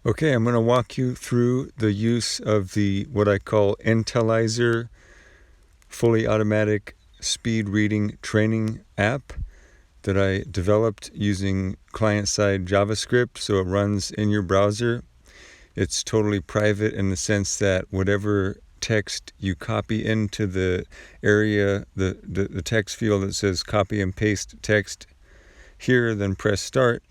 Okay, I'm going to walk you through the use of the what I call Intelizer fully automatic speed reading training app that I developed using client-side JavaScript, so it runs in your browser. It's totally private in the sense that whatever text you copy into the area, the text field that says copy and paste text here, then press start,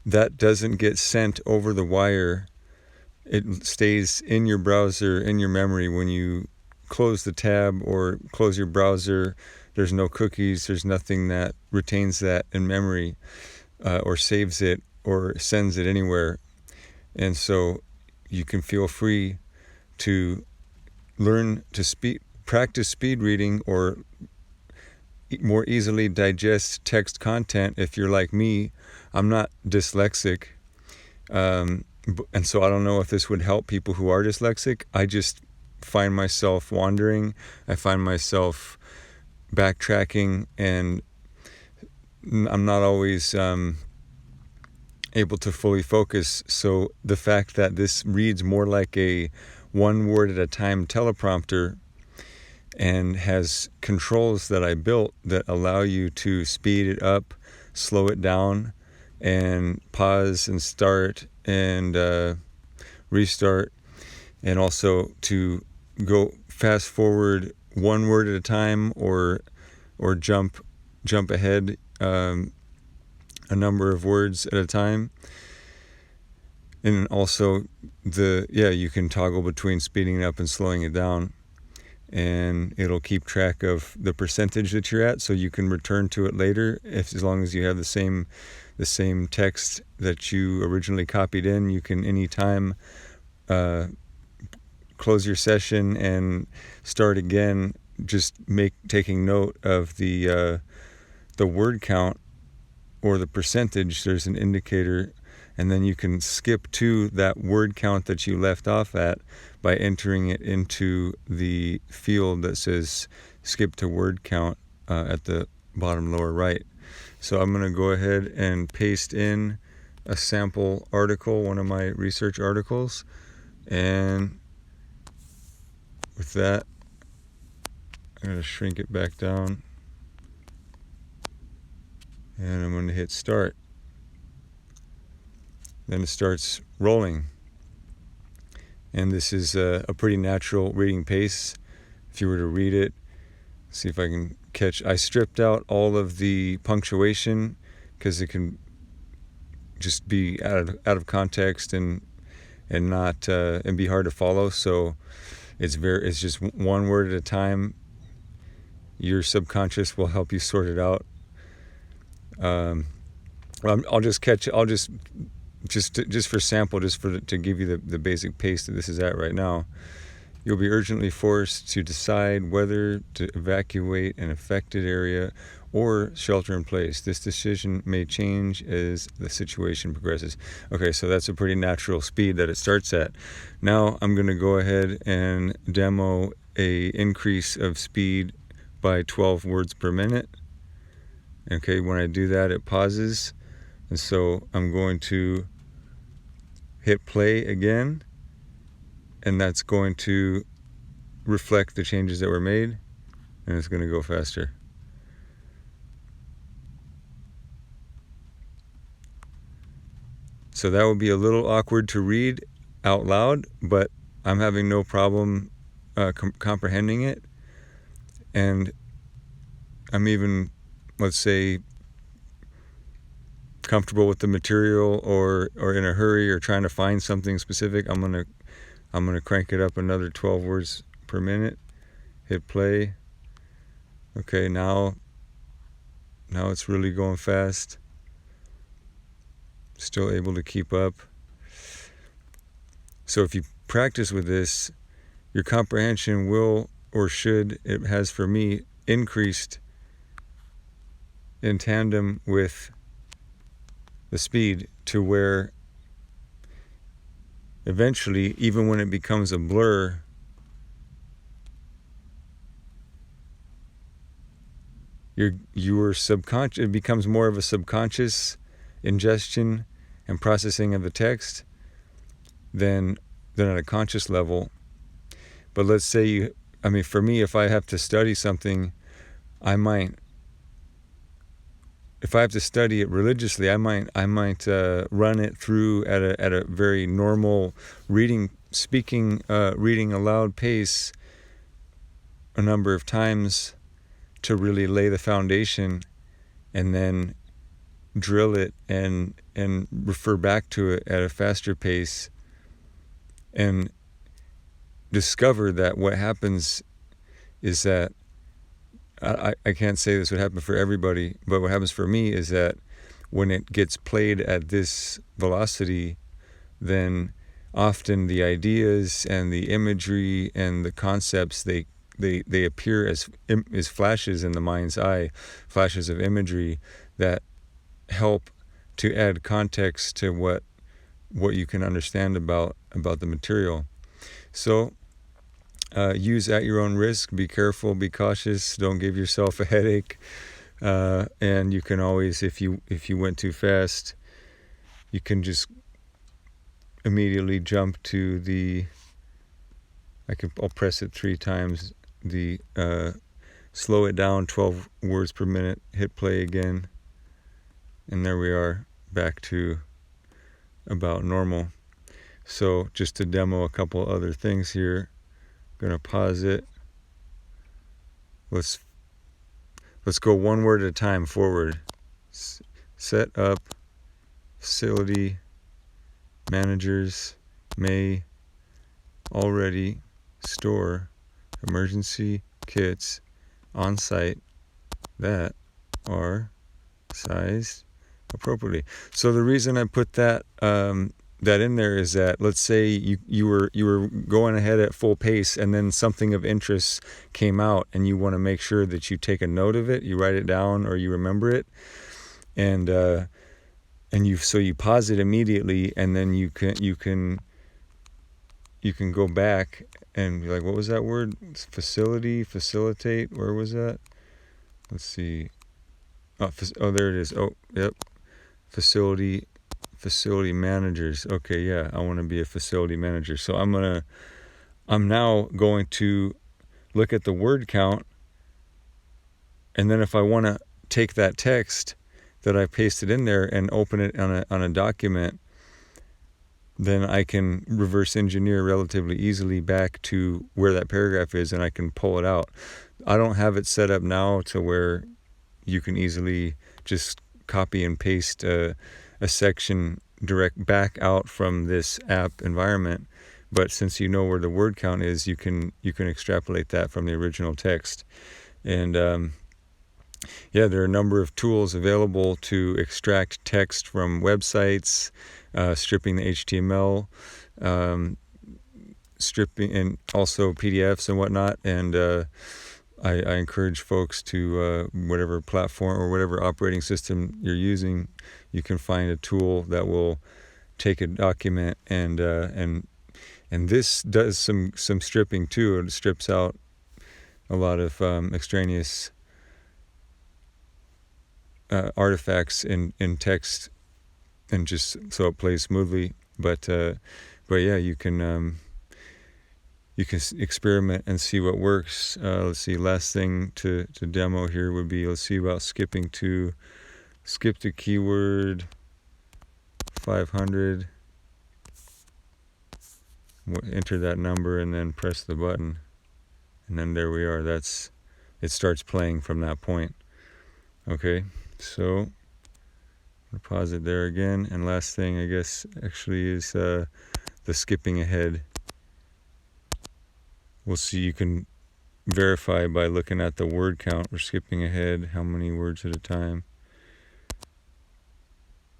that doesn't get sent over the wire. It stays in your browser, in your memory. When you close the tab or close your browser, there's no cookies, there's nothing that retains that in memory or saves it or sends it anywhere. And so you can feel free to learn to practice speed reading or more easily digest text content. If you're like me, I'm not dyslexic. And so I don't know if this would help people who are dyslexic. I just find myself wandering. I find myself backtracking, and I'm not always able to fully focus. So the fact that this reads more like a one word at a time teleprompter and has controls that I built that allow you to speed it up, slow it down, and pause and start and restart, and also to go fast forward one word at a time or jump ahead a number of words at a time. And also you can toggle between speeding it up and slowing it down, and it'll keep track of the percentage that you're at, so you can return to it later as long as you have the same text that you originally copied in. You can anytime close your session and start again, just taking note of the word count or the percentage. There's an indicator, and then you can skip to that word count that you left off at by entering it into the field that says skip to word count at the bottom lower right. So I'm going to go ahead and paste in a sample article, one of my research articles, and with that, I'm going to shrink it back down, and I'm going to hit start. Then it starts rolling. And this is a pretty natural reading pace. If you were to read it, see if I can I stripped out all of the punctuation because it can just be out of context and not and be hard to follow. So it's just one word at a time. Your subconscious will help you sort it out. Just for sample, to give you the basic pace that this is at right now. You'll be urgently forced to decide whether to evacuate an affected area or shelter in place. This decision may change as the situation progresses. Okay, so that's a pretty natural speed that it starts at. Now I'm going to go ahead and demo a increase of speed by 12 words per minute. Okay, when I do that, it pauses. And so I'm going to hit play again, and that's going to reflect the changes that were made, and it's going to go faster. So that would be a little awkward to read out loud, but I'm having no problem comprehending it, and I'm even, let's say, comfortable with the material or in a hurry or trying to find something specific. I'm gonna crank it up another 12 words per minute. Hit play. Okay, now it's really going fast. Still able to keep up. So if you practice with this, your comprehension will, or should, it has for me, increased in tandem with the speed, to where eventually, even when it becomes a blur, your subconscious, it becomes more of a subconscious ingestion, and processing of the text than at a conscious level. But let's say for me, if I have to study something, if I have to study it religiously, I might run it through at a very normal reading aloud pace a number of times to really lay the foundation, and then drill it and refer back to it at a faster pace, and discover that what happens is that I can't say this would happen for everybody, but what happens for me is that when it gets played at this velocity, then often the ideas and the imagery and the concepts, they appear as flashes in the mind's eye, flashes of imagery that help to add context to what you can understand about the material. So use at your own risk. Be careful, be cautious, don't give yourself a headache, and you can always, if you went too fast, you can just immediately jump to the, I'll press it 3 times, the slow it down 12 words per minute, hit play again, and there we are, back to about normal. So just to demo a couple other things here, I'm going to pause it. Let's go one word at a time forward. Set up, facility, managers, may already store emergency kits on site that are sized appropriately. So the reason I put that in there is that, let's say you were going ahead at full pace, and then something of interest came out, and you want to make sure that you take a note of it, you write it down, or you remember it, and you pause it immediately, and then you can go back and be like, what was that word? Facilitate. Where was that? Let's see. Oh, there it is. Oh, yep. Facility managers. Okay, yeah, I want to be a facility manager. So I'm now going to look at the word count, and then if I want to take that text that I pasted in there and open it on a document, then I can reverse engineer relatively easily back to where that paragraph is, and I can pull it out. I don't have it set up now to where you can easily just copy and paste a section direct back out from this app environment, but since you know where the word count is, you can extrapolate that from the original text. And there are a number of tools available to extract text from websites, stripping the HTML, stripping, and also PDFs and whatnot. And I encourage folks to, whatever platform or whatever operating system you're using, you can find a tool that will take a document and this does some stripping too. It strips out a lot of extraneous artifacts in text, and just so it plays smoothly. But yeah, you can experiment and see what works. Let's see, last thing to demo here would be, let's see about skip to keyword 500, enter that number, and then press the button, and then there we are. It starts playing from that point. Okay, so I'll pause it there again. And last thing, I guess, actually is the skipping ahead. We'll see, you can verify by looking at the word count. We're skipping ahead how many words at a time.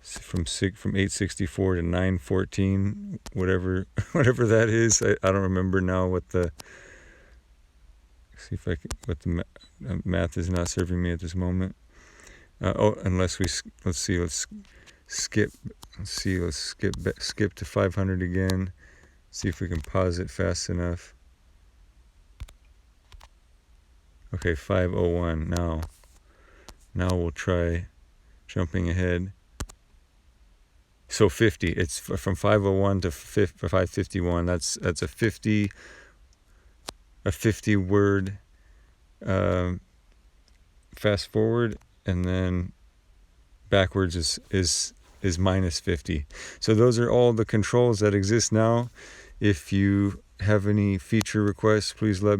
From 864 to 914, whatever that is. I don't remember now what the. See if I can. What the math is not serving me at this moment. Unless let's skip to 500 again. See if we can pause it fast enough. Okay, 501 now. Now we'll try jumping ahead. So 50. It's from 501 to 551. That's a 50 word fast forward, and then backwards is minus 50. So those are all the controls that exist now. If you have any feature requests, please let me